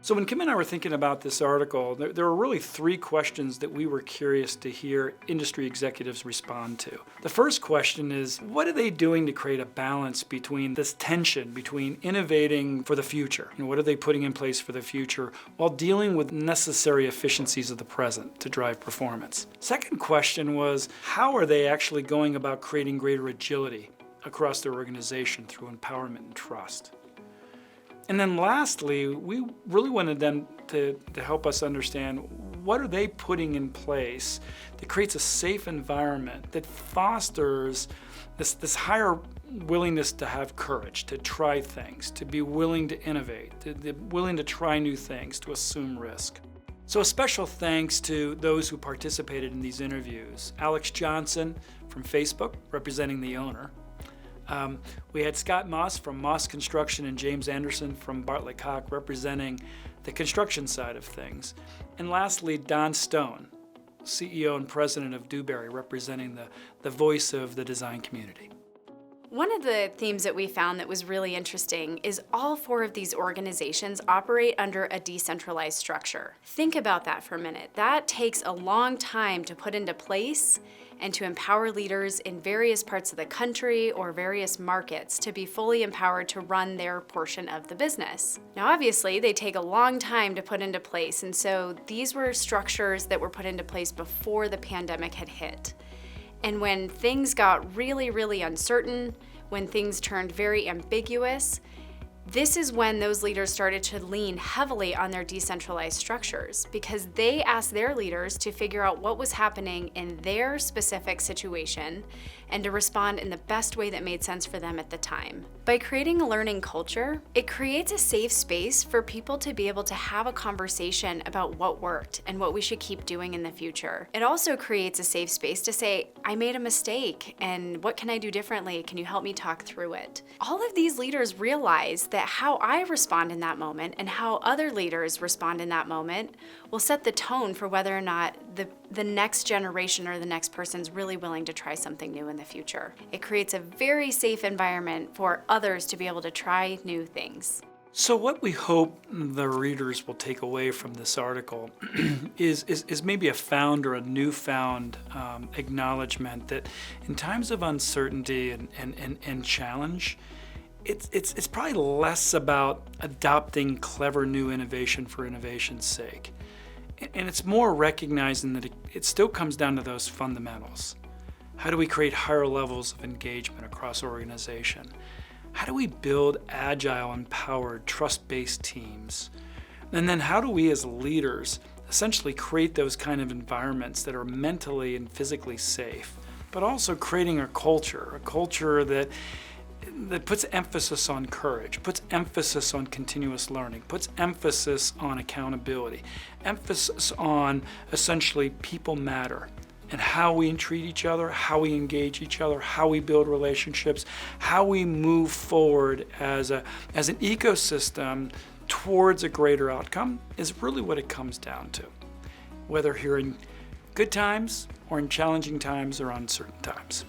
So when Kim and I were thinking about this article, there were really three questions that we were curious to hear industry executives respond to. The first question is, what are they doing to create a balance between this tension between innovating for the future? What are they putting in place for the future while dealing with necessary efficiencies of the present to drive performance? Second question was, how are they actually going about creating greater agility across their organization through empowerment and trust? And then lastly, we really wanted them to help us understand what are they putting in place that creates a safe environment that fosters this higher willingness to have courage, to try things, to be willing to innovate, to be willing to try new things, to assume risk. So a special thanks to those who participated in these interviews. Alex Johnson from Facebook, representing the owner. We had Scott Moss from Moss Construction and James Anderson from Bartlett Cock representing the construction side of things. And lastly, Don Stone, CEO and president of Dewberry, representing the voice of the design community. One of the themes that we found that was really interesting is all four of these organizations operate under a decentralized structure. Think about that for a minute. That takes a long time to put into place and to empower leaders in various parts of the country or various markets to be fully empowered to run their portion of the business. Now obviously they take a long time to put into place, and so these were structures that were put into place before the pandemic had hit. And when things got really, really uncertain, when things turned very ambiguous, this is when those leaders started to lean heavily on their decentralized structures, because they asked their leaders to figure out what was happening in their specific situation and to respond in the best way that made sense for them at the time. By creating a learning culture, it creates a safe space for people to be able to have a conversation about what worked and what we should keep doing in the future. It also creates a safe space to say, I made a mistake, and what can I do differently? Can you help me talk through it? All of these leaders realize that how I respond in that moment and how other leaders respond in that moment will set the tone for whether or not the next generation or the next person's really willing to try something new in the future. It creates a very safe environment for others to be able to try new things. So what we hope the readers will take away from this article is maybe a found or a newfound acknowledgement that in times of uncertainty and challenge, it's probably less about adopting clever new innovation for innovation's sake. And it's more recognizing that it still comes down to those fundamentals. How do we create higher levels of engagement across organization? How do we build agile, empowered, trust-based teams? And then how do we as leaders essentially create those kind of environments that are mentally and physically safe, but also creating a culture that puts emphasis on courage, puts emphasis on continuous learning, puts emphasis on accountability, emphasis on essentially people matter, and how we treat each other, how we engage each other, how we build relationships, how we move forward as an ecosystem towards a greater outcome is really what it comes down to, whether here in good times or in challenging times or uncertain times.